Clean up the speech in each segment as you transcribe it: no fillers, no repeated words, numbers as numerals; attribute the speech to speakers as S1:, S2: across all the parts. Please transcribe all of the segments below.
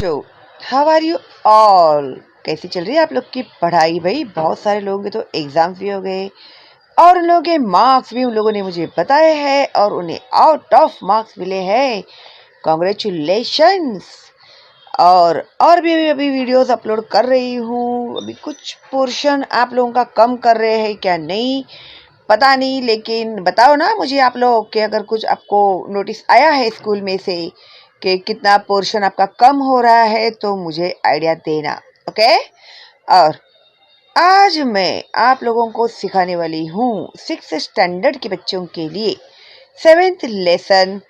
S1: बच्चों, how are you all? कैसी चल रही है आप लोग की पढ़ाई? भाई बहुत सारे लोगों के तो एग्जाम्स भी हो गए और उन लोगों के मार्क्स भी उन लोगों ने मुझे बताए हैं और उन्हें आउट ऑफ मार्क्स मिले हैं। कॉन्ग्रेचुलेशंस। और भी अभी वीडियोस अपलोड कर रही हूँ। अभी कुछ पोर्शन आप लोगों का कम कर रहे हैं क्या नहीं पता नहीं, लेकिन बताओ ना मुझे आप लोग कि अगर कुछ आपको नोटिस आया है स्कूल में से कि कितना पोर्शन आपका कम हो रहा है तो मुझे आइडिया देना। ओके। और आज मैं आप लोगों को सिखाने वाली हूँ 6th स्टैंडर्ड के बच्चों के लिए 7th लेसन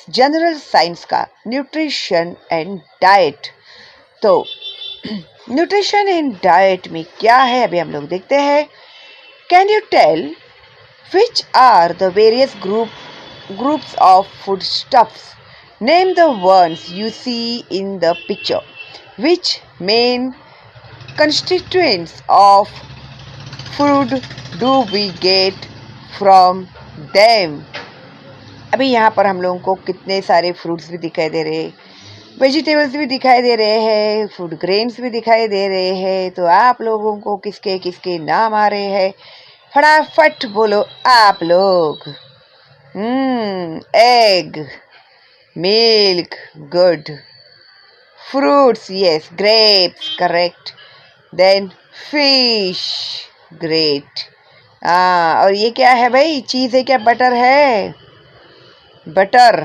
S1: जनरल साइंस का न्यूट्रिशन एंड डाइट। तो न्यूट्रिशन एंड डाइट में क्या है अभी हम लोग देखते हैं। Can you tell which are the various groups of foodstuffs? Name the ones you see in the picture. Which main constituents of food do we get from them? अभी यहाँ पर हम लोगों को कितने सारे फ्रूट्स भी दिखाई दे रहे हैं, वेजिटेबल्स भी दिखाई दे रहे हैं, फूड ग्रेन्स भी दिखाई दे रहे हैं। तो आप लोगों को किसके किसके नाम आ रहे हैं फटाफट बोलो आप लोग। Egg, milk, good. Fruits, yes, grapes, correct. Then fish, great. और ये क्या है भाई? चीज है क्या? बटर है? Butter,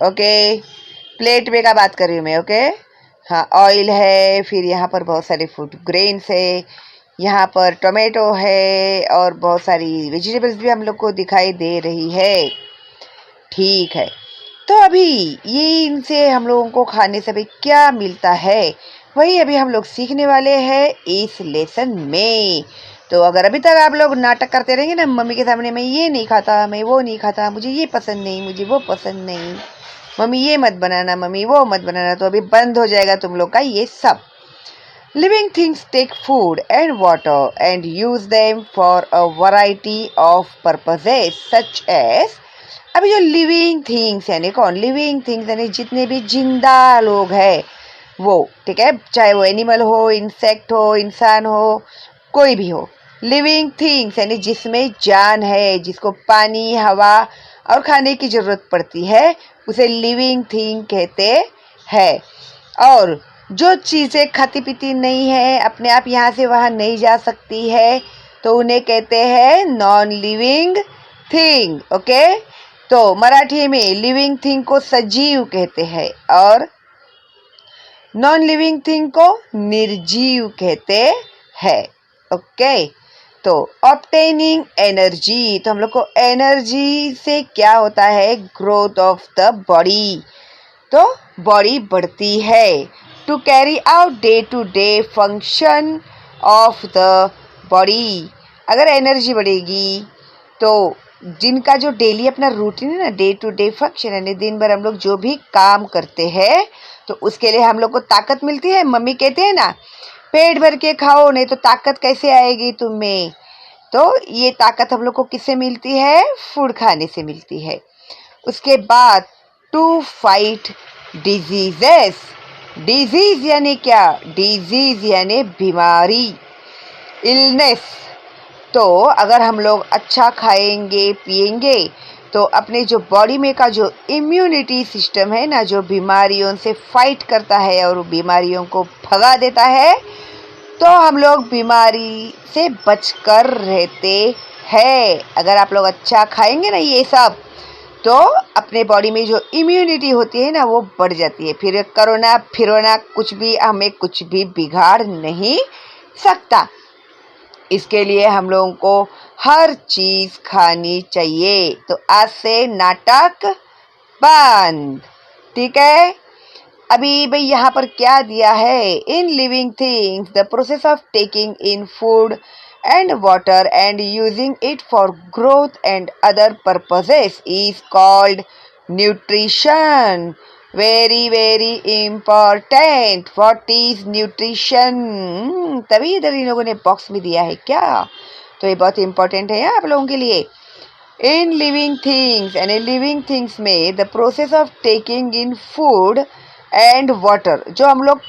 S1: okay. प्लेट में का बात कर रही हूँ मैं, ओके। हाँ, ऑयल है। फिर यहाँ पर बहुत सारे फूड ग्रेन्स है, यहाँ पर टोमेटो है और बहुत सारी वेजिटेबल्स भी हम लोग को दिखाई दे रही है। ठीक है, तो अभी ये इनसे हम लोगों को खाने से अभी क्या मिलता है वही अभी हम लोग सीखने वाले हैं इस लेसन में। तो अगर अभी तक आप लोग नाटक करते रहेंगे ना मम्मी के सामने, मैं ये नहीं खाता, मैं वो नहीं खाता, मुझे ये पसंद नहीं, मुझे वो पसंद नहीं, मम्मी ये मत बनाना, मम्मी वो मत बनाना, तो अभी बंद हो जाएगा तुम लोग का ये सब। Living things take food and water and use them for a variety of purposes such as, अभी जो लिविंग थिंग्स यानी कौन? लिविंग थिंग्स यानी जितने भी जिंदा लोग हैं वो, ठीक है, चाहे वो एनिमल हो, इंसेक्ट हो, इंसान हो, कोई भी हो। लिविंग थिंग्स यानी जिसमें जान है, जिसको पानी, हवा और खाने की जरूरत पड़ती है, उसे लिविंग थिंग कहते हैं। और जो चीज़ें खाती पीती नहीं है, अपने आप यहाँ से वहाँ नहीं जा सकती है, तो उन्हें कहते हैं नॉन लिविंग थिंग। ओके। तो मराठी में लिविंग थिंग को सजीव कहते हैं और नॉन लिविंग थिंग को निर्जीव कहते हैं। ओके। तो ऑब्टेनिंग एनर्जी, तो हम लोग को एनर्जी से क्या होता है? ग्रोथ ऑफ द बॉडी, तो बॉडी बढ़ती है। To carry out day to day function of the body, अगर एनर्जी बढ़ेगी तो जिनका जो डेली अपना रूटीन है ना, डे टू डे फंक्शन यानी दिन भर हम लोग जो भी काम करते हैं तो उसके लिए हम लोग को ताकत मिलती है। मम्मी कहते हैं ना, पेट भर के खाओ नहीं तो ताकत कैसे आएगी तुम्हें। तो ये ताकत हम लोग को किससे मिलती है? फूड खाने से मिलती है। उसके बाद टू फाइट डिजीजेस, डिजीज यानी क्या? डिजीज यानी बीमारी, इलनेस। तो अगर हम लोग अच्छा खाएंगे पिएंगे तो अपने जो बॉडी में का जो इम्यूनिटी सिस्टम है ना, जो बीमारियों से फाइट करता है और बीमारियों को भगा देता है, तो हम लोग बीमारी से बचकर रहते हैं। अगर आप लोग अच्छा खाएंगे ना ये सब, तो अपने बॉडी में जो इम्यूनिटी होती है ना वो बढ़ जाती है। फिर कोरोना फिरोना कुछ भी हमें कुछ भी बिगाड़ नहीं सकता। इसके लिए हम लोगों को हर चीज़ खानी चाहिए। तो आज से नाटक बंद, ठीक है। अभी भाई यहाँ पर क्या दिया है? In living things the process of taking in food and water and using it for growth and other purposes is called nutrition. Very very important. What is nutrition? तभी इधर इन लोगों ने बॉक्स में दिया है क्या, तो ये बहुत इंपॉर्टेंट है आप लोगों के लिए। इन लिविंग थिंग्स यानी लिविंग थिंग्स में the process of taking in food and water, जो हम लोग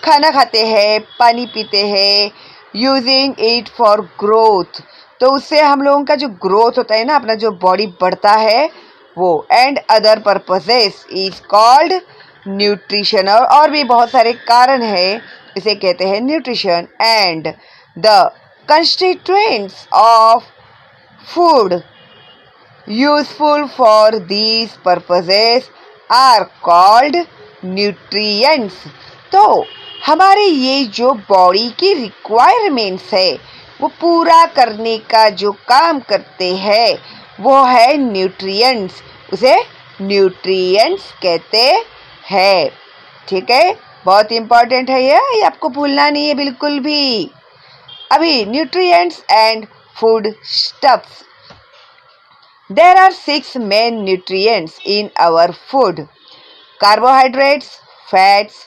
S1: खाना खाते हैं, पानी पीते हैं, यूजिंग इट फॉर ग्रोथ, तो उससे हम लोगों का जो ग्रोथ होता है ना, अपना जो बॉडी बढ़ता है वो, and other purposes is called nutrition, और भी बहुत सारे कारण है, इसे कहते हैं nutrition. And the constituents of food useful for these purposes are called nutrients. तो हमारे ये जो बॉडी की रिक्वायरमेंट्स है वो पूरा करने का जो काम करते हैं वो है न्यूट्रिएंट्स, उसे न्यूट्रिएंट्स कहते हैं। ठीक है, बहुत इंपॉर्टेंट है ये आपको भूलना नहीं है बिल्कुल भी। अभी nutrients and food stuffs, there are 6 main nutrients in our food: carbohydrates, fats,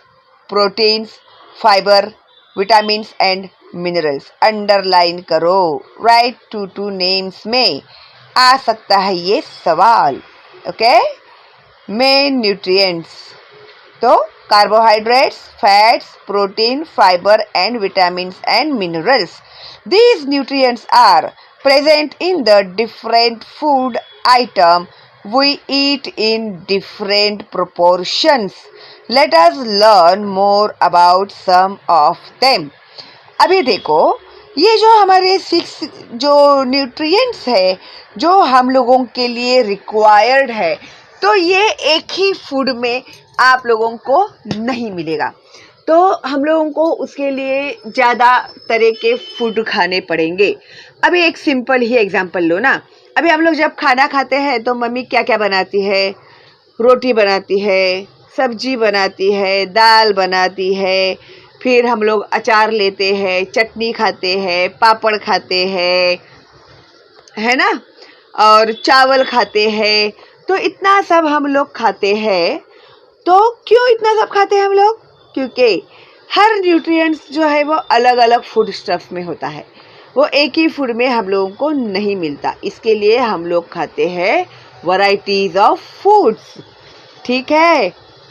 S1: proteins, fiber, vitamins and minerals. Underline करो, राइट टू नेम्स में आ सकता है ये सवाल। ओके, मेन न्यूट्रिएंट्स, तो carbohydrates, fats, protein, fiber and vitamins and minerals. These nutrients are present in the different food item we eat in different proportions. Let us learn more about some of them. अभी देखो, ये जो हमारे 6 जो nutrients है जो हम लोगों के लिए रिक्वायर्ड है, तो ये एक ही फूड में आप लोगों को नहीं मिलेगा, तो हम लोगों को उसके लिए ज़्यादा तरह के फूड खाने पड़ेंगे। अभी एक सिंपल ही एग्जांपल लो ना। अभी हम लोग जब खाना खाते हैं तो मम्मी क्या क्या बनाती है? रोटी बनाती है, सब्जी बनाती है, दाल बनाती है, फिर हम लोग अचार लेते हैं, चटनी खाते हैं, पापड़ खाते हैं, है ना, और चावल खाते हैं। तो इतना सब हम लोग खाते हैं। तो क्यों इतना सब खाते हैं हम लोग? क्योंकि हर न्यूट्रिएंट्स जो है वो अलग अलग फूड स्टफ में होता है, वो एक ही फूड में हम लोगों को नहीं मिलता। इसके लिए हम लोग खाते हैं वैरायटीज ऑफ फूड्स। ठीक है,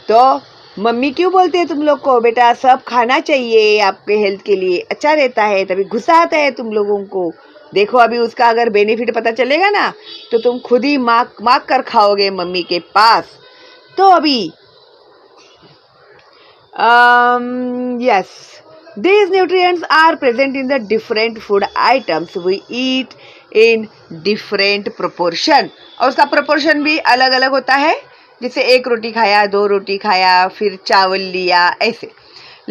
S1: तो मम्मी क्यों बोलते हैं तुम लोग को, बेटा सब खाना चाहिए, आपके हेल्थ के लिए अच्छा रहता है, तभी गुस्सा आता है तुम लोगों को। देखो अभी उसका अगर बेनिफिट पता चलेगा ना तो तुम खुद ही माक कर खाओगे मम्मी के पास। तो अभी yes, these nutrients are present in the different food items we eat in different proportion, और उसका proportion भी अलग अलग होता है, जैसे 1 रोटी खाया, 2 रोटी खाया, फिर चावल लिया, ऐसे।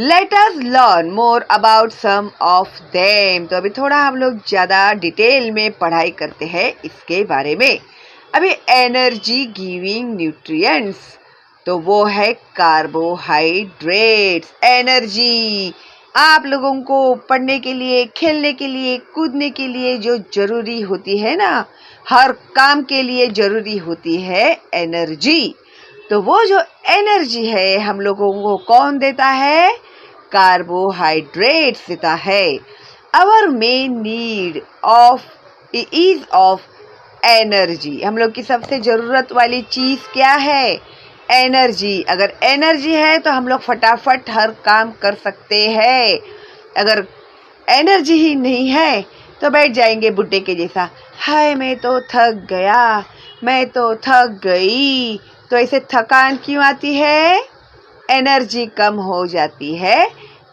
S1: Let us learn more about some of them. तो अभी थोड़ा हम लोग ज़्यादा डिटेल में पढ़ाई करते हैं इसके बारे में। अभी एनर्जी गिविंग न्यूट्रिएंट्स, तो वो है कार्बोहाइड्रेट्स। एनर्जी आप लोगों को पढ़ने के लिए, खेलने के लिए, कूदने के लिए जो जरूरी होती है ना, हर काम के लिए जरूरी होती है एनर्जी। तो वो जो एनर्जी है हम लोगों को कौन देता है? कार्बोहाइड्रेट्स देता है। Our main need is of energy, हम लोग की सबसे जरूरत वाली चीज क्या है? एनर्जी। अगर एनर्जी है तो हम लोग फटाफट हर काम कर सकते हैं। अगर एनर्जी ही नहीं है तो बैठ जाएंगे बुड्ढे के जैसा, हाय मैं तो थक गया, मैं तो थक गई। तो ऐसे थकान क्यों आती है? एनर्जी कम हो जाती है,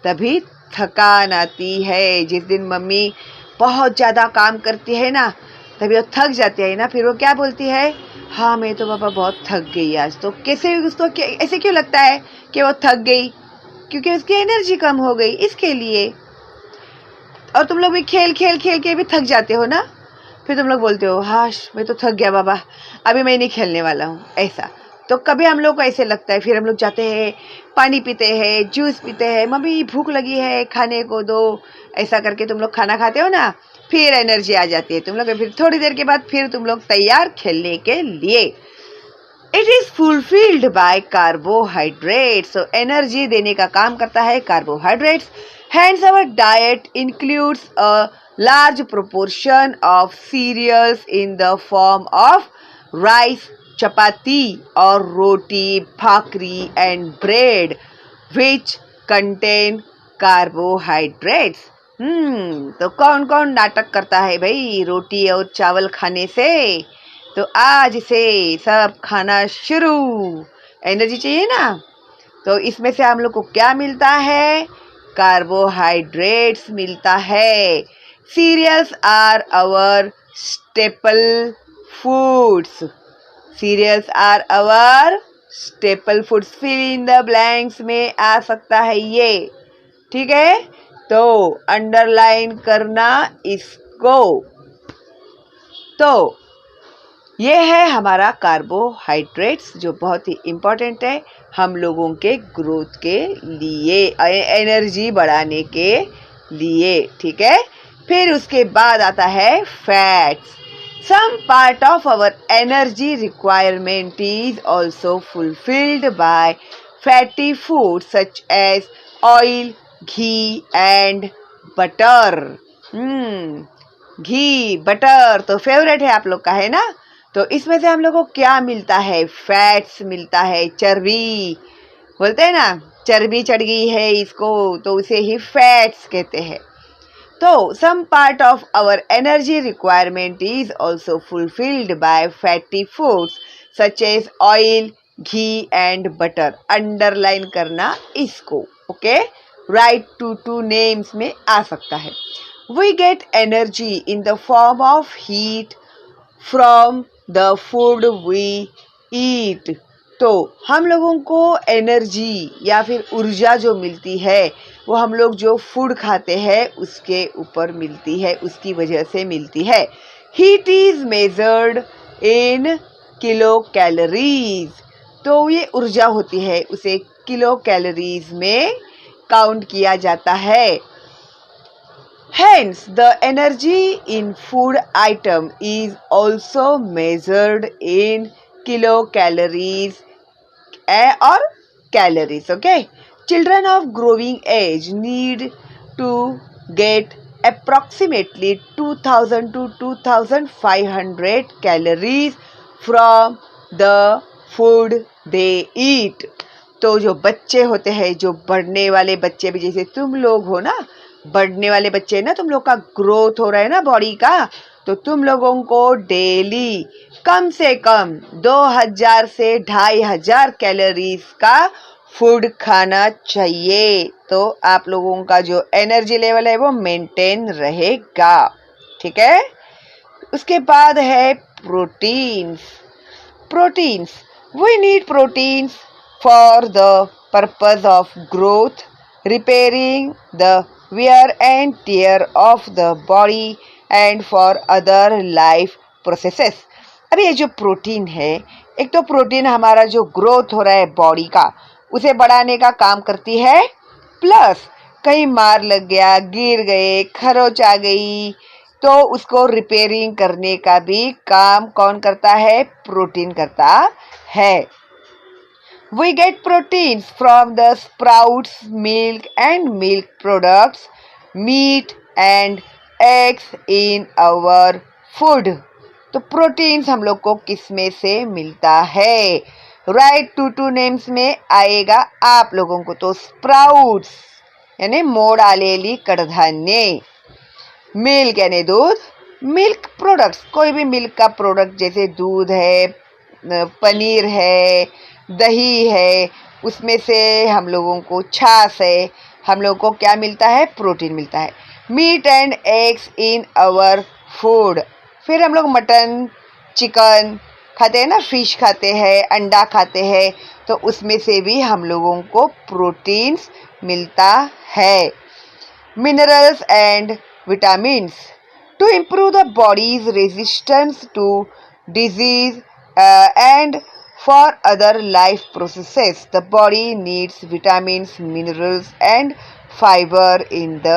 S1: तभी थकान आती है। जिस दिन मम्मी बहुत ज़्यादा काम करती है ना, तभी वो थक जाती है ना, फिर वो क्या बोलती है? हाँ मैं तो पापा बहुत थक गई आज। तो कैसे उसको ऐसे क्यों लगता है कि वो थक गई? क्योंकि उसकी एनर्जी कम हो गई, इसके लिए। और तुम लोग भी खेल खेल खेल के भी थक जाते हो ना, फिर तुम लोग बोलते हो हाँ मैं तो थक गया बाबा, अभी मैं नहीं खेलने वाला हूँ, ऐसा। तो कभी हम लोग को ऐसे लगता है, फिर हम लोग जाते हैं, पानी पीते हैं, जूस पीते हैं, मम्मी भूख लगी है खाने को दो, ऐसा करके तुम लोग खाना खाते हो ना, फिर एनर्जी आ जाती है तुम लोग, फिर थोड़ी देर के बाद फिर तुम लोग तैयार खेलने के लिए। It is fulfilled by carbohydrates, तो एनर्जी देने का काम करता है carbohydrates. Hence our diet includes a large proportion of cereals in the form of rice, chapati और roti, bhakri and bread which contain carbohydrates. तो कौन कौन नाटक करता है भाई रोटी और चावल खाने से? तो आज से सब खाना शुरू। एनर्जी चाहिए ना, तो इसमें से हम लोग को क्या मिलता है? कार्बोहाइड्रेट्स मिलता है। Cereals are our staple foods. Cereals are our staple foods. Fill in the blanks में आ सकता है ये, ठीक है? तो अंडरलाइन करना इसको। तो ये है हमारा कार्बोहाइड्रेट्स जो बहुत ही इम्पोर्टेंट है हम लोगों के ग्रोथ के लिए, एनर्जी बढ़ाने के लिए, ठीक है? फिर उसके बाद आता है fats. Some part of our energy requirement is also fulfilled by fatty food such as oil, ghee and butter. Ghee, butter तो फेवरेट है आप लोग का, है ना? तो इसमें से हम लोग को क्या मिलता है? फैट्स मिलता है, चर्बी बोलते हैं ना, चर्बी चढ़ गई है इसको तो उसे ही फैट्स कहते हैं। तो some part of our energy requirement is also fulfilled by fatty foods such as oil, ghee and butter. Underline करना इसको, ओके? राइट टू नेम्स में आ सकता है। We get energy in the form of heat from the food we eat. तो हम लोगों को एनर्जी या फिर ऊर्जा जो मिलती है वो हम लोग जो फूड खाते हैं उसके ऊपर मिलती है, उसकी वजह से मिलती है। Heat is measured in kilo calories. तो ये ऊर्जा होती है उसे किलो कैलोरीज में काउंट किया जाता है। Hence, the energy in food item is also measured in kilocalories or calories. Okay, children of growing age need to get approximately 2000 to 2500 calories from the food they eat. तो जो बच्चे होते हैं, जो बढ़ने वाले बच्चे भी, जैसे तुम लोग हो ना, बढ़ने वाले बच्चे ना, तुम लोग का ग्रोथ हो रहा है ना बॉडी का, तो तुम लोगों को डेली कम से कम 2000 से 2500 कैलोरीज का फूड खाना चाहिए। तो आप लोगों का जो एनर्जी लेवल है वो मेंटेन रहेगा, ठीक है? उसके बाद है proteins. Proteins, we need proteins for the purpose of growth, repairing the wear and tear of the body and for other life processes. अभी ये जो प्रोटीन है, एक तो प्रोटीन हमारा जो ग्रोथ हो रहा है बॉडी का उसे बढ़ाने का काम करती है, प्लस कहीं मार लग गया, गिर गए, खरोच आ गई तो उसको रिपेयरिंग करने का भी काम कौन करता है? प्रोटीन करता है। We get proteins from the sprouts, milk and milk products, meat and eggs in our food. तो प्रोटीन्स हम लोग को किस में से मिलता है? राइट टू नेम्स में आएगा आप लोगों को। तो स्प्राउट्स यानी मोड़ आलेली कडधान्य, मिल्क यानी दूध, मिल्क प्रोडक्ट्स कोई भी मिल्क का प्रोडक्ट जैसे दूध है, पनीर है, दही है, उसमें से हम लोगों को छाछ है, हम लोगों को क्या मिलता है? प्रोटीन मिलता है। Meat and eggs in our food, फिर हम लोग मटन, चिकन खाते हैं ना, फिश खाते हैं, अंडा खाते हैं, तो उसमें से भी हम लोगों को प्रोटीन्स मिलता है। Minerals and vitamins, to improve the body's resistance to disease and for other life processes, the body needs vitamins, minerals and fiber in the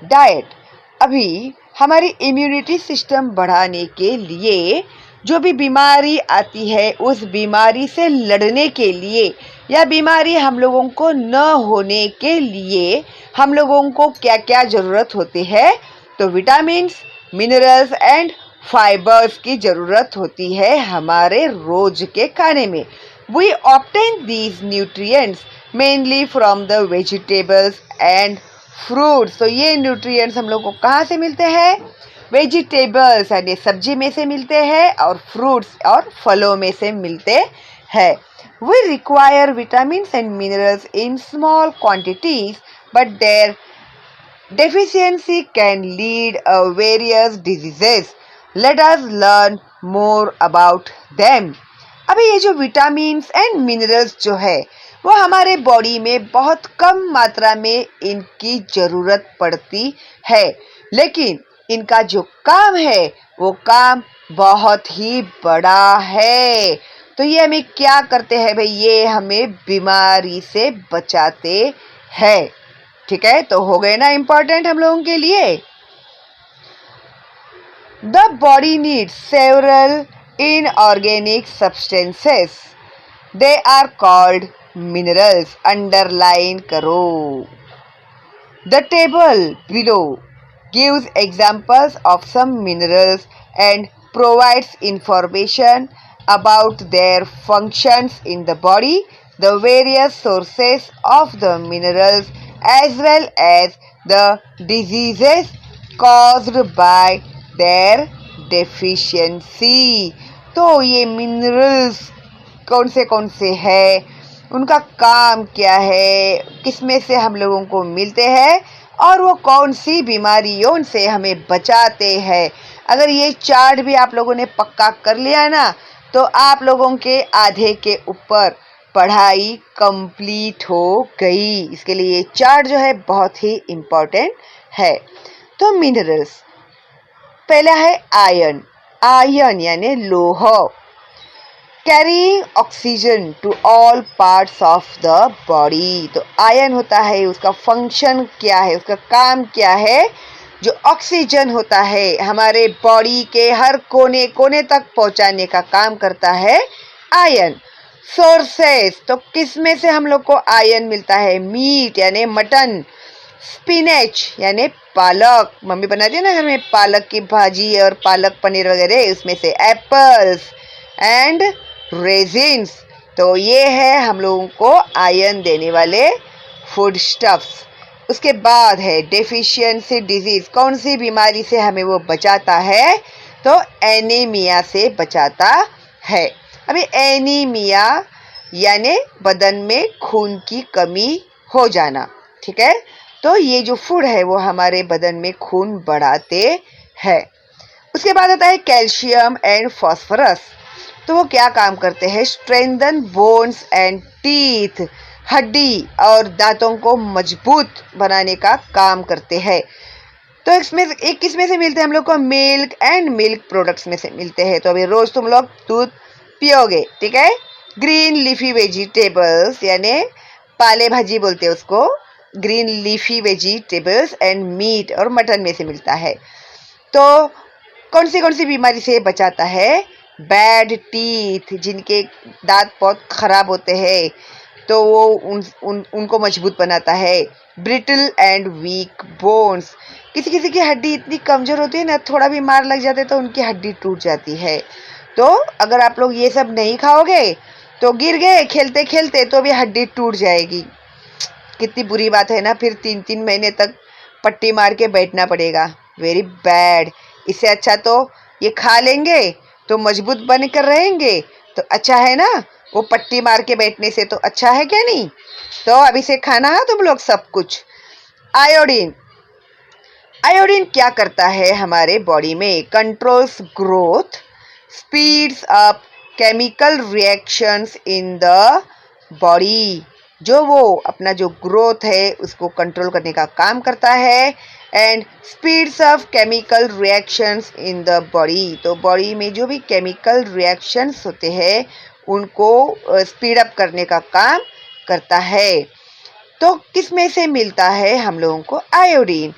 S1: diet. अभी हमारी इम्यूनिटी सिस्टम बढ़ाने के लिए जो भी बीमारी आती है उस बीमारी से लड़ने के लिए या बीमारी हम लोगों को न होने के लिए हम लोगों को क्या क्या ज़रूरत होती है? तो विटामिन्स, मिनरल्स एंड फाइबर्स की जरूरत होती है हमारे रोज के खाने में। We obtain these nutrients mainly from the vegetables and fruits. तो ये न्यूट्रिएंट्स हम लोग को कहाँ से मिलते हैं? वेजिटेबल्स यानी सब्जी में से मिलते हैं और फ्रूट्स और फलों में से मिलते हैं। We require vitamins and minerals in small quantities, but their deficiency can lead to various diseases. Let us learn more about them. अभी ये जो विटामिन्स एंड मिनरल्स जो है वो हमारे बॉडी में बहुत कम मात्रा में इनकी ज़रूरत पड़ती है, लेकिन इनका जो काम है वो काम बहुत ही बड़ा है। तो ये हमें क्या करते हैं भाई? ये हमें बीमारी से बचाते हैं। ठीक है, तो हो गए ना इम्पोर्टेंट हम लोगों के लिए। The body needs several inorganic substances, they are called minerals. Underline करो। The table below gives examples of some minerals and provides information about their functions in the body, the various sources of the minerals, as well as the diseases caused by their deficiency. तो ये minerals कौन से हैं, उनका काम क्या है, किसमें से हम लोगों को मिलते हैं और वो कौन सी बीमारियों से हमें बचाते हैं। अगर ये चार्ट भी आप लोगों ने पक्का कर लिया ना तो आप लोगों के आधे के ऊपर पढ़ाई कंप्लीट हो गई। इसके लिए ये चार्ट जो है बहुत ही इम्पोर्टेंट है। तो मिनरल्स, पहला है आयरन। आयरन यानी लोह, carrying oxygen to all parts of the body. तो आयरन होता है, उसका फंक्शन क्या है, उसका काम क्या है? जो ऑक्सीजन होता है हमारे बॉडी के हर कोने कोने तक पहुंचाने का काम करता है आयरन। सोर्सेस, तो किस में से हम लोग को आयरन मिलता है? मीट यानी मटन, स्पिनेच यानी पालक, मम्मी बनाती है ना घर में पालक की भाजी और पालक पनीर वगैरह, उसमें से एप्पल्स एंड रेजिन्स। तो ये है हम लोगों को आयरन देने वाले फूड स्टफ्स। उसके बाद है डेफिशिएंसी डिजीज, कौन सी बीमारी से हमें वो बचाता है? तो एनीमिया से बचाता है। अभी एनीमिया यानी बदन में खून की कमी हो जाना। ठीक है, तो ये जो फूड है वो हमारे बदन में खून बढ़ाते हैं। उसके बाद आता है कैल्शियम एंड फास्फोरस। तो वो क्या काम करते हैं? स्ट्रेंथन बोन्स एंड टीथ, हड्डी और दांतों को मजबूत बनाने का काम करते हैं। तो इसमें एक किसमें से मिलते हैं हम लोग को? मिल्क एंड मिल्क प्रोडक्ट्स में से मिलते हैं। तो अभी रोज तुम लोग दूध पियोगे। ठीक है, ग्रीन लीफी वेजिटेबल्स यानी पाले भाजी बोलते हैं उसको, green leafy vegetables and meat और मटन में से मिलता है। तो कौन सी बीमारी से बचाता है? बैड टीथ, जिनके दांत बहुत खराब होते हैं तो वो उनको मजबूत बनाता है। ब्रिटल एंड वीक बोन्स, किसी की हड्डी इतनी कमजोर होती है ना, थोड़ा भी मार लग जाते तो उनकी हड्डी टूट जाती है। तो अगर आप लोग ये सब नहीं खाओगे तो गिर गए खेलते खेलते तो भी हड्डी टूट जाएगी। कितनी बुरी बात है ना, फिर 3-3 महीने तक पट्टी मार के बैठना पड़ेगा। Very bad. इससे अच्छा तो ये खा लेंगे तो मजबूत बन कर रहेंगे, तो अच्छा है ना। वो पट्टी मार के बैठने से तो अच्छा है क्या नहीं? तो अभी से खाना है तुम लोग सब कुछ। आयोडीन, आयोडीन क्या करता है हमारे बॉडी में? Controls growth, speeds up chemical reactions in the body. जो वो अपना जो ग्रोथ है उसको कंट्रोल करने का काम करता है। And speeds of chemical reactions in the body, तो बॉडी में जो भी केमिकल रिएक्शंस होते हैं उनको स्पीड अप करने का काम करता है। तो किस में से मिलता है हम लोगों को iodine?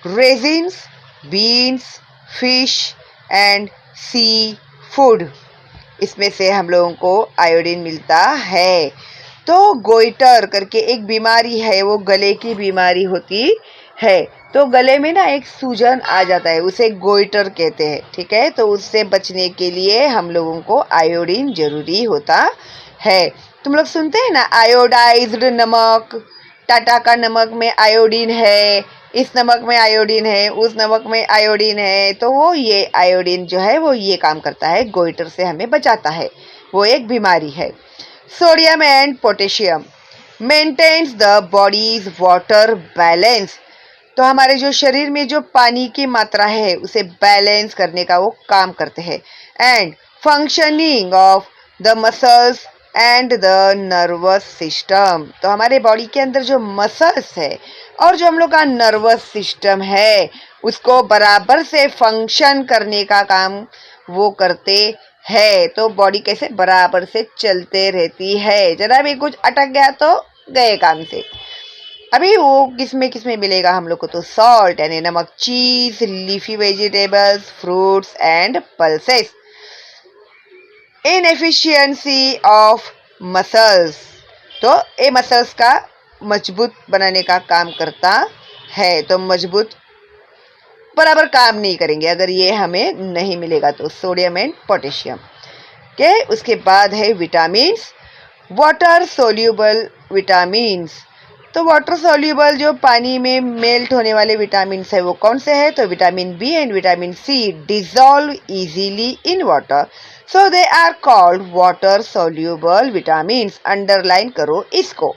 S1: Raisins, beans, fish and seafood, इसमें से हम लोगों को आयोडीन मिलता है। तो गोइटर करके एक बीमारी है, वो गले की बीमारी होती है। तो गले में ना एक सूजन आ जाता है, उसे गोइटर कहते हैं, ठीक है। तो उससे बचने के लिए हम लोगों को आयोडीन जरूरी होता है। तुम लोग सुनते हैं ना आयोडाइज्ड नमक, टाटा का नमक में आयोडीन है, इस नमक में आयोडीन है, उस नमक में आयोडीन है। तो वो ये आयोडीन जो है वो ये काम करता है, गोइटर से हमें बचाता है, वो एक बीमारी है। Sodium and potassium maintains the body's water balance. तो हमारे जो शरीर में जो पानी की मात्रा है उसे बैलेंस करने का वो काम करते हैं। And functioning of the muscles and the nervous system. तो हमारे बॉडी के अंदर जो मसल्स है और जो हम लोग का नर्वस सिस्टम है उसको बराबर से फंक्शन करने का काम वो करते है। तो बॉडी कैसे बराबर से चलते रहती है। जरा भी कुछ अटक गया तो गए काम से। अभी वो किसमें मिलेगा हम लोग को, तो सॉल्ट यानी नमक, चीज, leafy vegetables, fruits and pulses. Inefficiency of muscles. तो ये मसल्स का मजबूत बनाने का काम करता है। तो मजबूत बराबर काम नहीं करेंगे अगर ये हमें नहीं मिलेगा तो। सोडियम एंड पोटेशियम के उसके बाद है विटामिन्स, वाटर सोल्यूबल विटामिन्स। तो वाटर सोल्यूबल जो पानी में मेल्ट होने वाले विटामिन्स है वो कौन से है, तो vitamin B and vitamin C dissolve easily in water, so they are called water soluble vitamins. Underline करो इसको।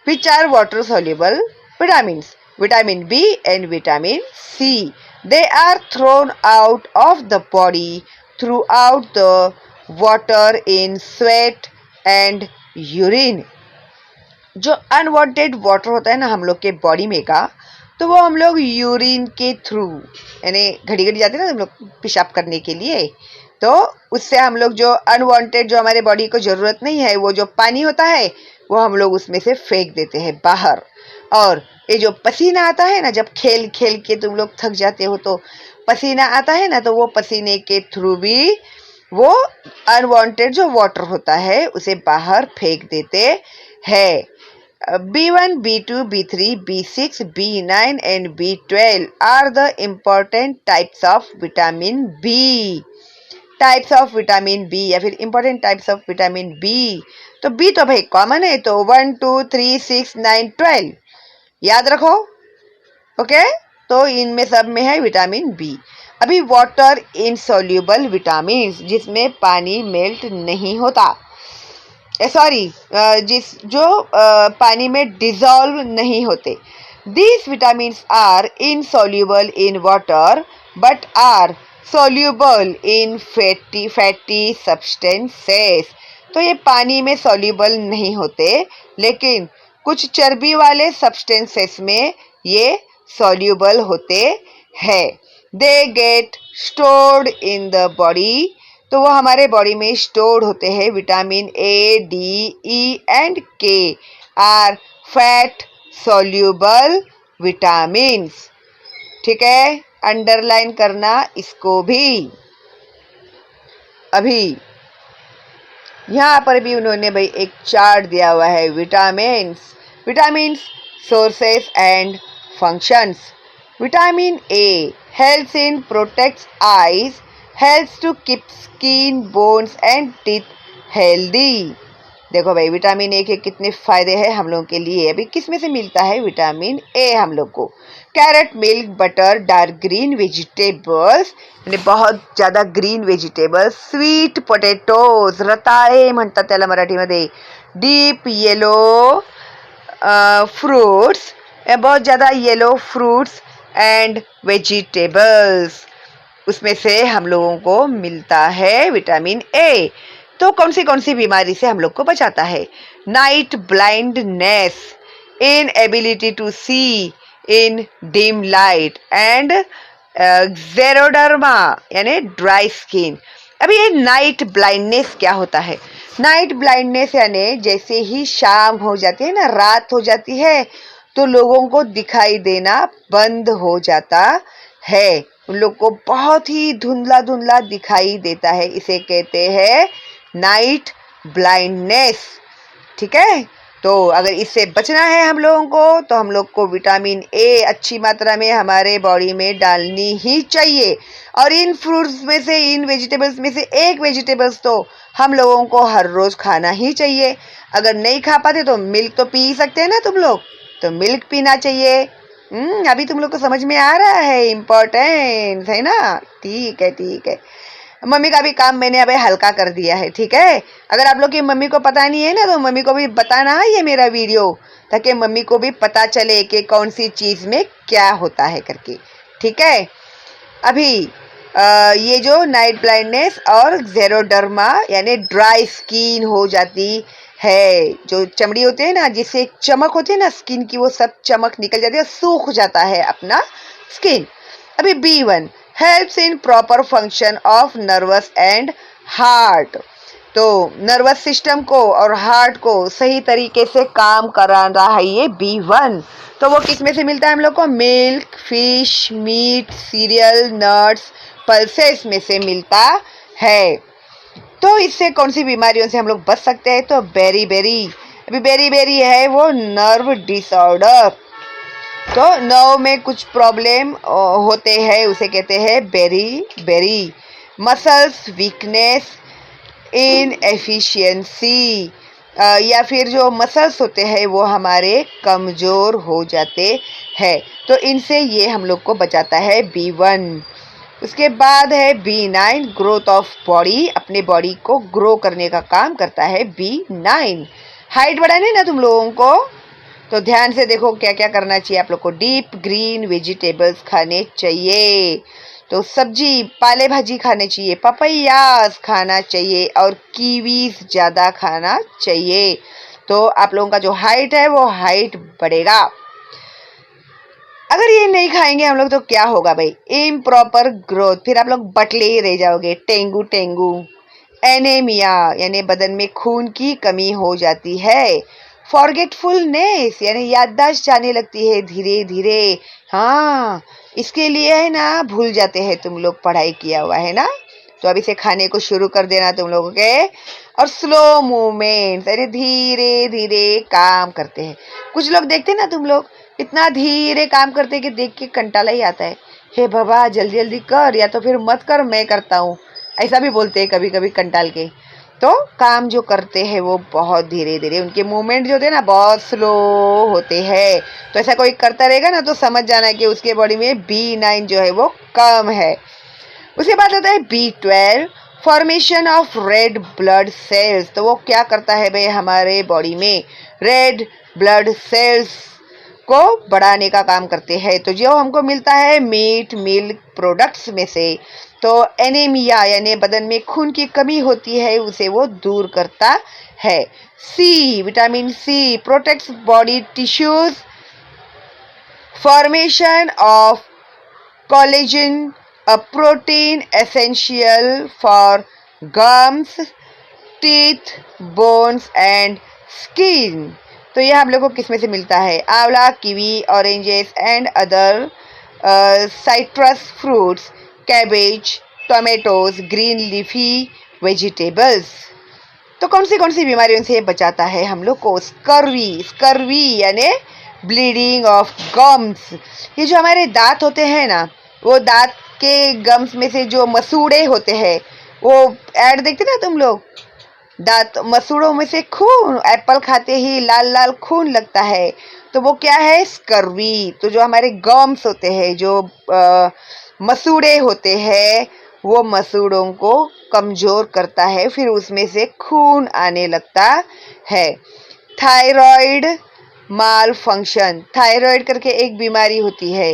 S1: Which are water soluble vitamins? Vitamin B and vitamin C. They are thrown out of the body throughout the water in sweat and urine. जो unwanted water होता है ना हम लोग के body में का, तो वो हम लोग यूरिन के थ्रू, यानी घड़ी घड़ी जाते हैं ना हम लोग पेशाब करने के लिए, तो उससे हम लोग जो अनवांटेड जो हमारे बॉडी को ज़रूरत नहीं है वो जो पानी होता है वो हम लोग उसमें से फेंक देते हैं बाहर। और ये जो पसीना आता है ना, जब खेल खेल के तुम लोग थक जाते हो तो पसीना आता है ना, तो वो पसीने के थ्रू भी वो अनवांटेड जो वाटर होता है उसे बाहर फेंक देते हैं। B1, B2, B3, B6, B9 and B12 are the important types of vitamin B. Types of vitamin B या फिर important types of vitamin B. तो बी तो भाई कॉमन है, तो 1, 2, 3, 6, 9, 12 याद रखो। ओके, तो इनमें सब में है विटामिन बी। अभी वाटर इनसॉल्यूबल विटामिन, जिसमें पानी मेल्ट नहीं होता, सॉरी जो पानी में डिजॉल्व नहीं होते। These vitamin are insoluble in water but are soluble in fatty substances. तो ये पानी में सॉल्यूबल नहीं होते लेकिन कुछ चर्बी वाले सब्सटेंसेस में ये सॉल्यूबल होते हैं। They get stored in the body, तो वो हमारे बॉडी में स्टोर्ड होते हैं। Vitamin A, D, E and के आर फैट सॉल्यूबल विटामिन्स। ठीक है, अंडरलाइन करना इसको भी। अभी यहाँ पर भी उन्होंने भाई एक चार्ट दिया हुआ है, vitamins sources and functions. Vitamin A helps in protects eyes, helps to keep skin, bones and teeth healthy. देखो भाई विटामिन ए के कितने फायदे हैं हम लोगों के लिए। अभी किस में से मिलता है विटामिन ए हम लोग को? Carrot, milk, butter, dark green vegetables, म्हणजे बहुत ज़्यादा ग्रीन वेजिटेबल्स, स्वीट पोटॅटोज, रताळे म्हणतात त्याला मराठीमध्ये, डीप येलो फ्रूट्स, बहुत ज़्यादा येलो फ्रूट्स एंड वेजिटेबल्स, उसमें से हम लोगों को मिलता है विटामिन ए। तो कौन सी बीमारी से हम लोग को बचाता है? Night blindness, inability to see in dim light and xeroderma यानी ड्राई स्किन। अभी ये नाइट ब्लाइंडनेस क्या होता है? नाइट ब्लाइंडनेस यानी जैसे ही शाम हो जाती है ना, रात हो जाती है, तो लोगों को दिखाई देना बंद हो जाता है। उन लोग को बहुत ही धुंधला धुंधला दिखाई देता है, इसे कहते हैं नाइट ब्लाइंडनेस। ठीक है, तो अगर इससे बचना है हम लोगों को तो हम लोग को विटामिन ए अच्छी मात्रा में हमारे बॉडी में डालनी ही चाहिए। और इन फ्रूट्स में से, इन वेजिटेबल्स में से एक वेजिटेबल्स तो हम लोगों को हर रोज खाना ही चाहिए। अगर नहीं खा पाते तो मिल्क तो पी सकते हैं ना तुम लोग, तो मिल्क पीना चाहिए। अभी तुम लोग को समझ में आ रहा है, इम्पोर्टेंट है ना? ठीक है, ठीक है। मम्मी का भी काम मैंने अभी हल्का कर दिया है, ठीक है। अगर आप लोग की मम्मी को पता नहीं है ना तो मम्मी को भी बताना है ये मेरा वीडियो, ताकि मम्मी को भी पता चले कि कौन सी चीज में क्या होता है करके, ठीक है। अभी ये जो नाइट ब्लाइंडनेस और ज़ेरोडर्मा यानी ड्राई स्किन हो जाती है, जो चमड़ी होती है ना, जिससे चमक होती है ना स्किन की, वो सब चमक निकल जाती है, सूख जाता है अपना स्किन। अभी B1 helps in proper function of nervous and heart. तो नर्वस सिस्टम को और हार्ट को सही तरीके से काम करा रहा है ये B1। तो वो किस में से मिलता है हम लोग को? Milk, fish, meat, cereal, nuts, pulses में से मिलता है। तो इससे कौन सी बीमारियों से हम लोग बच सकते हैं? तो बेरी अभी बेरी है वो नर्व डिसऑर्डर। तो नर्व में कुछ प्रॉब्लम होते हैं, उसे कहते हैं बेरी। मसल्स वीकनेस, इनएफिशिएंसी, या फिर जो मसल्स होते हैं वो हमारे कमज़ोर हो जाते हैं। तो इनसे ये हम लोग को बचाता है B1। उसके बाद है B9 ग्रोथ ऑफ बॉडी, अपने बॉडी को ग्रो करने का काम करता है B9। हाइट बढ़ाने ना तुम लोगों को, तो ध्यान से देखो क्या क्या करना चाहिए आप लोग को। डीप ग्रीन वेजिटेबल्स खाने चाहिए, तो सब्जी पाले भाजी खाने चाहिए, पपैयास खाना चाहिए और कीवीज ज़्यादा खाना चाहिए। तो आप लोगों का जो हाइट है वो हाइट बढ़ेगा। अगर ये नहीं खाएंगे हम लोग तो क्या होगा भाई? इम्प्रॉपर ग्रोथ, फिर आप लोग बटले ही रह जाओगे, टेंगू। एनेमिया यानी बदन में खून की कमी हो जाती है। फॉरगेटफुलनेस यानी याददाश्त जाने लगती है धीरे धीरे। हाँ, इसके लिए है ना, भूल जाते हैं तुम लोग, पढ़ाई किया हुआ है ना। तो अभी से खाने को शुरू कर देना तुम लोगों के। और स्लो मूवमेंट यानी धीरे धीरे काम करते हैं। कुछ लोग देखते ना तुम लोग, इतना धीरे काम करते कि देख के कंटाला ही आता है। हे बाबा जल्दी जल्दी कर, या तो फिर मत कर, मैं करता हूँ, ऐसा भी बोलते हैं कभी कभी कंटाल के। तो काम जो करते हैं वो बहुत धीरे धीरे, उनके मूवमेंट जो होते हैं ना बहुत स्लो होते हैं। तो ऐसा कोई करता रहेगा ना तो समझ जाना कि उसके बॉडी में B9 जो है वो कम है। उसके बाद आता है B12 formation of red blood cells. तो वो क्या करता है भाई? हमारे बॉडी में रेड ब्लड सेल्स को बढ़ाने का काम करते हैं। तो जो हमको मिलता है मीट, मिल्क प्रोडक्ट्स में से, तो एनीमिया यानी बदन में खून की कमी होती है उसे वो दूर करता है। Vitamin C protects body tissues, formation of collagen, a protein essential for gums, teeth, bones and skin. तो यह हम लोग को किस में से मिलता है? आंवला, kiwi, oranges and other citrus fruits, cabbage, tomatoes, green leafy vegetables. तो कौन सी बीमारियों से बचाता है हम लोग को? स्कर्वी यानी ब्लीडिंग ऑफ गम्स। ये जो हमारे दांत होते हैं ना, वो दांत के गम्स में से जो मसूड़े होते हैं, वो ऐड देखते ना तुम लोग, दांत मसूड़ों में से खून, एप्पल खाते ही लाल लाल खून लगता है, तो वो क्या है? स्कर्वी। तो जो हमारे गम्स होते हैं, जो मसूड़े होते हैं, वो मसूड़ों को कमजोर करता है, फिर उसमें से खून आने लगता है। थायराइड माल फंक्शन, थायराइड करके एक बीमारी होती है,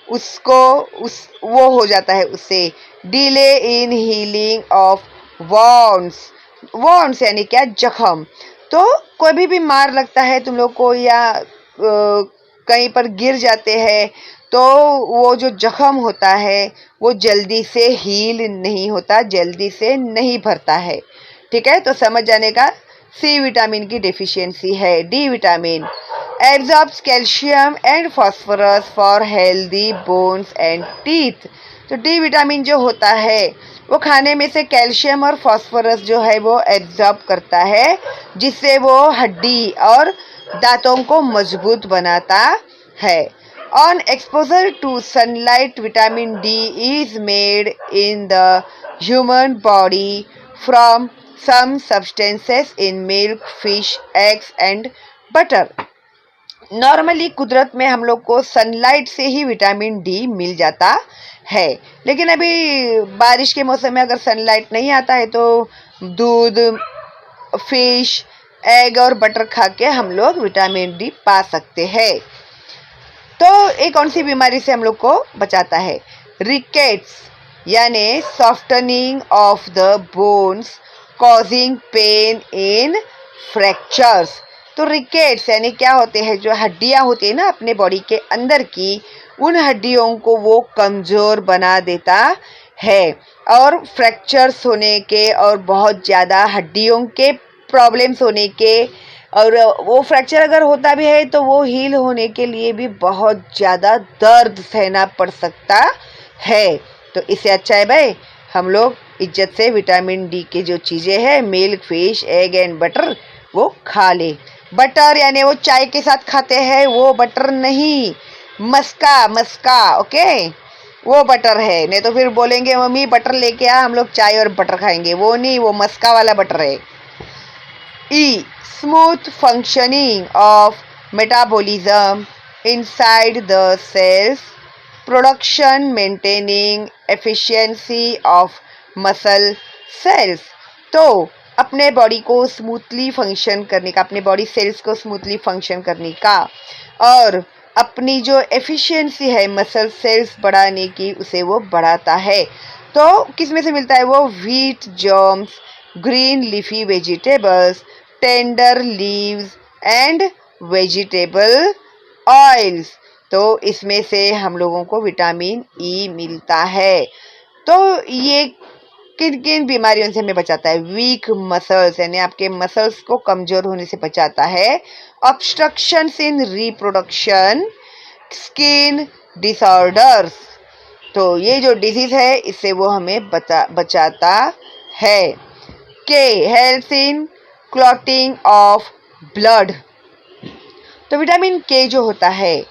S1: वो हो जाता है उससे। Delay in healing of wands यानी क्या? जख्म। तो कोई भी मार लगता है तुम लोग को, या कहीं पर गिर जाते हैं, तो वो जो जख्म होता है वो जल्दी से हील नहीं होता, जल्दी से नहीं भरता है, ठीक है। तो समझ जाने का। सी विटामिन की डेफिशिएंसी है। D vitamin absorbs calcium and phosphorus for healthy bones and teeth. तो डी विटामिन जो होता है वो खाने में से कैल्शियम और फॉस्फोरस जो है वो एब्जॉर्ब करता है, जिससे वो हड्डी और दांतों को मजबूत बनाता है। On exposure to sunlight vitamin D is made in the human body from some substances in milk, fish, eggs and butter. Normally कुदरत में हम लोग को सनलाइट से ही विटामिन डी मिल जाता है, लेकिन अभी बारिश के मौसम में अगर सनलाइट नहीं आता है तो दूध, फिश, एग और बटर खा के हम लोग विटामिन डी पा सकते हैं। तो एक कौन सी बीमारी से हम लोग को बचाता है? रिकेट्स यानी softening of the bones causing pain in fractures. तो रिकेट्स यानी क्या होते हैं? जो हड्डियां होती है ना अपने बॉडी के अंदर की, उन हड्डियों को वो कमज़ोर बना देता है और फ्रैक्चर्स होने के और बहुत ज़्यादा हड्डियों के प्रॉब्लम्स होने के, और वो फ्रैक्चर अगर होता भी है तो वो हील होने के लिए भी बहुत ज़्यादा दर्द सहना पड़ सकता है। तो इससे अच्छा है भाई हम लोग इज्जत से विटामिन डी के जो चीज़ें हैं, milk, fish, egg and butter, वो खा ले। बटर यानी वो चाय के साथ खाते हैं वो बटर नहीं, मस्का, मस्का, ओके, वो बटर है। नहीं तो फिर बोलेंगे मम्मी बटर लेके आ, हम लोग चाय और बटर खाएंगे, वो नहीं, वो मस्का वाला बटर है। ई smooth functioning of metabolism inside the cells, production maintaining efficiency of muscle cells. तो अपने बॉडी को स्मूथली फंक्शन करने का, अपने बॉडी सेल्स को स्मूथली फंक्शन करने का और अपनी जो एफिशिएंसी है मसल सेल्स बढ़ाने की, उसे वो बढ़ाता है। तो किस में से मिलता है वो? Wheat germs, green leafy vegetables, tender leaves and vegetable oils. तो इसमें से हम लोगों को विटामिन ई मिलता है। तो ये किन किन बीमारियों से हमें बचाता है? वीक मसल्स यानी आपके मसल्स को कमजोर होने से बचाता है। ऑब्स्ट्रक्शंस इन रिप्रोडक्शन, स्किन डिसऑर्डर्स, तो ये जो डिजीज है इससे वो हमें बचाता है। के helps in clotting of blood. तो विटामिन के जो होता है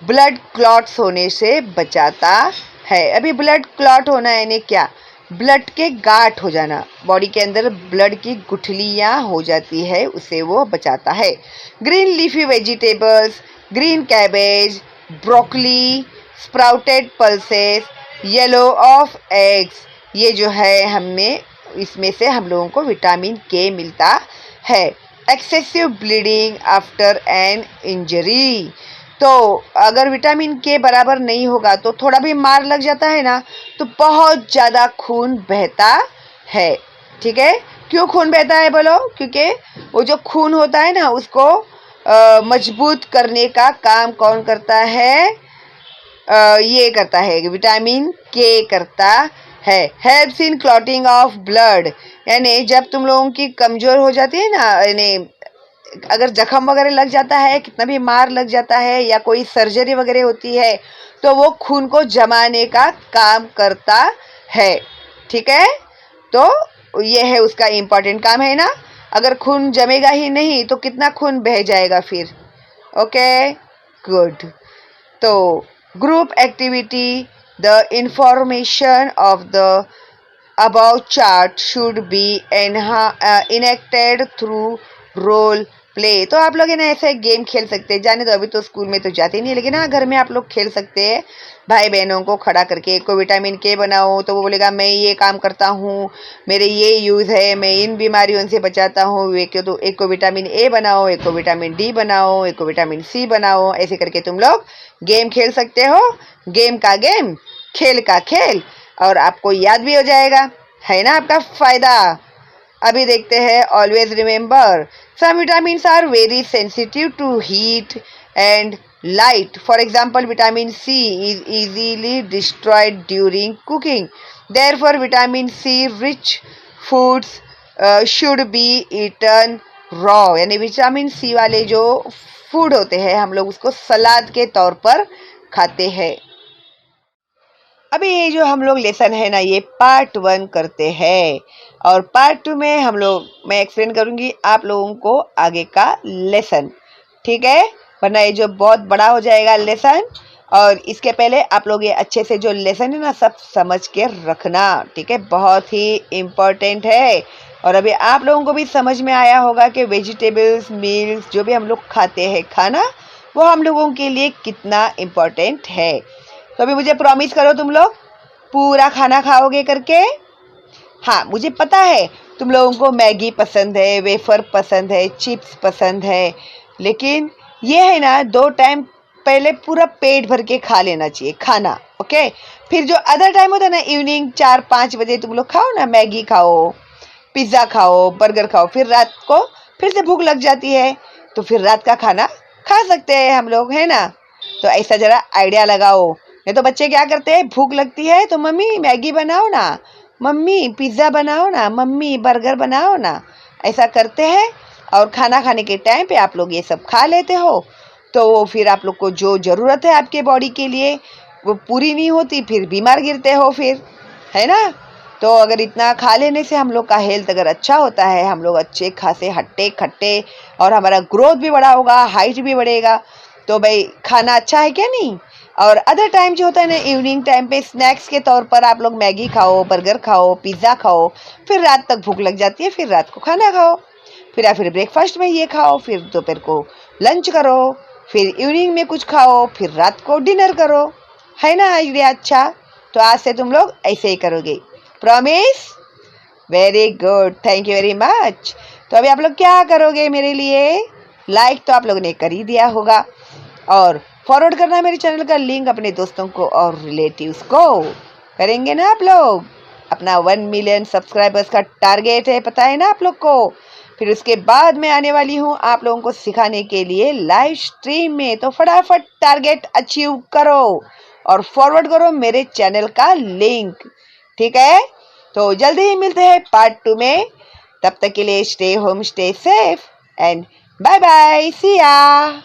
S1: ब्लड क्लॉट्स होने से बचाता है। अभी ब्लड क्लॉट होना यानी क्या? ब्लड के गांठ हो जाना, बॉडी के अंदर ब्लड की गुठलियाँ हो जाती है, उसे वो बचाता है। Green leafy vegetables, green cabbage, broccoli, sprouted pulses, yellow of eggs, ये जो है हमें इसमें से हम लोगों को विटामिन के मिलता है। Excessive bleeding after an injury, तो अगर विटामिन के बराबर नहीं होगा तो थोड़ा भी मार लग जाता है ना तो बहुत ज़्यादा खून बहता है। ठीक है, क्यों खून बहता है बोलो? क्योंकि वो जो खून होता है ना उसको मजबूत करने का काम कौन करता है? ये करता है, विटामिन के करता है। Helps in clotting of blood, यानी जब तुम लोगों की कमज़ोर हो जाती है ना, यानी अगर जख्म वगैरह लग जाता है, कितना भी मार लग जाता है या कोई सर्जरी वगैरह होती है तो वो खून को जमाने का काम करता है। ठीक है, तो ये है उसका इम्पोर्टेंट काम है ना। अगर खून जमेगा ही नहीं तो कितना खून बह जाएगा फिर? Okay, good. तो group activity, the information of the above chart should be enacted through role play. तो आप लोग ना ऐसे गेम खेल सकते हैं, जाने तो अभी तो स्कूल में तो जाते नहीं, लेकिन हाँ घर में आप लोग खेल सकते हैं। भाई बहनों को खड़ा करके एक को विटामिन के बनाओ तो वो बोलेगा मैं ये काम करता हूँ, मेरे ये यूज़ है, मैं इन बीमारियों से बचाता हूँ। एक को विटामिन ए बनाओ, एक को विटामिन डी बनाओ, एक को विटामिन सी बनाओ, ऐसे करके तुम लोग गेम खेल सकते हो। गेम का गेम, खेल का खेल, और आपको याद भी हो जाएगा, है ना आपका फ़ायदा। अभी देखते हैं, always remember some vitamins are very sensitive to heat and light. For example, vitamin C is easily destroyed during cooking. Therefore, vitamin C rich foods should be eaten raw. यानी विटामिन सी वाले जो food होते हैं, हम लोग उसको सलाद के तौर पर खाते हैं। अभी ये जो हम लोग लेसन है ना, ये पार्ट 1 करते हैं और पार्ट 2 में मैं एक्सप्लेन करूंगी आप लोगों को आगे का लेसन, ठीक है? वरना ये जो बहुत बड़ा हो जाएगा लेसन, और इसके पहले आप लोग ये अच्छे से जो लेसन है ना सब समझ के रखना, ठीक है? बहुत ही इम्पोर्टेंट है। और अभी आप लोगों को भी समझ में आया होगा कि वेजिटेबल्स, मील्स जो भी हम लोग खाते हैं खाना, वो हम लोगों के लिए कितना इम्पोर्टेंट है। तो अभी मुझे प्रॉमिस करो तुम लोग पूरा खाना खाओगे करके। हाँ, मुझे पता है तुम लोगों को मैगी पसंद है, वेफर पसंद है, चिप्स पसंद है, लेकिन ये है ना 2 टाइम पहले पूरा पेट भर के खा लेना चाहिए खाना, ओके? फिर जो अदर टाइम होता है ना, इवनिंग 4-5 बजे तुम लोग खाओ ना, मैगी खाओ, पिज़्ज़ा खाओ, बर्गर खाओ, फिर रात को फिर से भूख लग जाती है, तो फिर रात का खाना खा सकते हैं हम लोग, है ना? तो ऐसा जरा आइडिया लगाओ। नहीं तो बच्चे क्या करते हैं, भूख लगती है तो मम्मी मैगी बनाओ ना, मम्मी पिज़्ज़ा बनाओ ना, मम्मी बर्गर बनाओ ना, ऐसा करते हैं। और खाना खाने के टाइम पे आप लोग ये सब खा लेते हो, तो फिर आप लोग को जो ज़रूरत है आपके बॉडी के लिए वो पूरी नहीं होती, फिर बीमार गिरते हो फिर, है ना? तो अगर इतना खा लेने से हम लोग का हेल्थ अगर अच्छा होता है, हम लोग अच्छे खासे हट्टे खट्टे, और हमारा ग्रोथ भी बड़ा होगा, हाइट भी बढ़ेगा, तो भाई खाना अच्छा है क्या नहीं? और अदर टाइम जो होता है ना, इवनिंग टाइम पे स्नैक्स के तौर पर आप लोग मैगी खाओ, बर्गर खाओ, पिज़्ज़ा खाओ, फिर रात तक भूख लग जाती है, फिर रात को खाना खाओ, फिर ब्रेकफास्ट में ये खाओ, फिर दोपहर को लंच करो, फिर इवनिंग में कुछ खाओ, फिर रात को डिनर करो, है ना आइडिया अच्छा? तो आज से तुम लोग ऐसे ही करोगे, promise? Very good, thank you very much. तो अभी आप लोग क्या करोगे मेरे लिए? लाइक तो आप लोगों ने कर ही दिया होगा, और फॉरवर्ड करना है मेरे चैनल का लिंक अपने दोस्तों को और रिलेटिव्स को, करेंगे ना आप लोग? अपना 1 मिलियन सब्सक्राइबर्स का टारगेट है, पता है ना आप लोग को? फिर उसके बाद मैं आने वाली हूँ आप लोगों को सिखाने के लिए लाइव स्ट्रीम में, तो फटाफट टारगेट अचीव करो और फॉरवर्ड करो मेरे चैनल का लिंक, ठीक है? तो जल्दी ही मिलते हैं पार्ट 2 में, तब तक के लिए stay home, stay safe and bye bye, see या।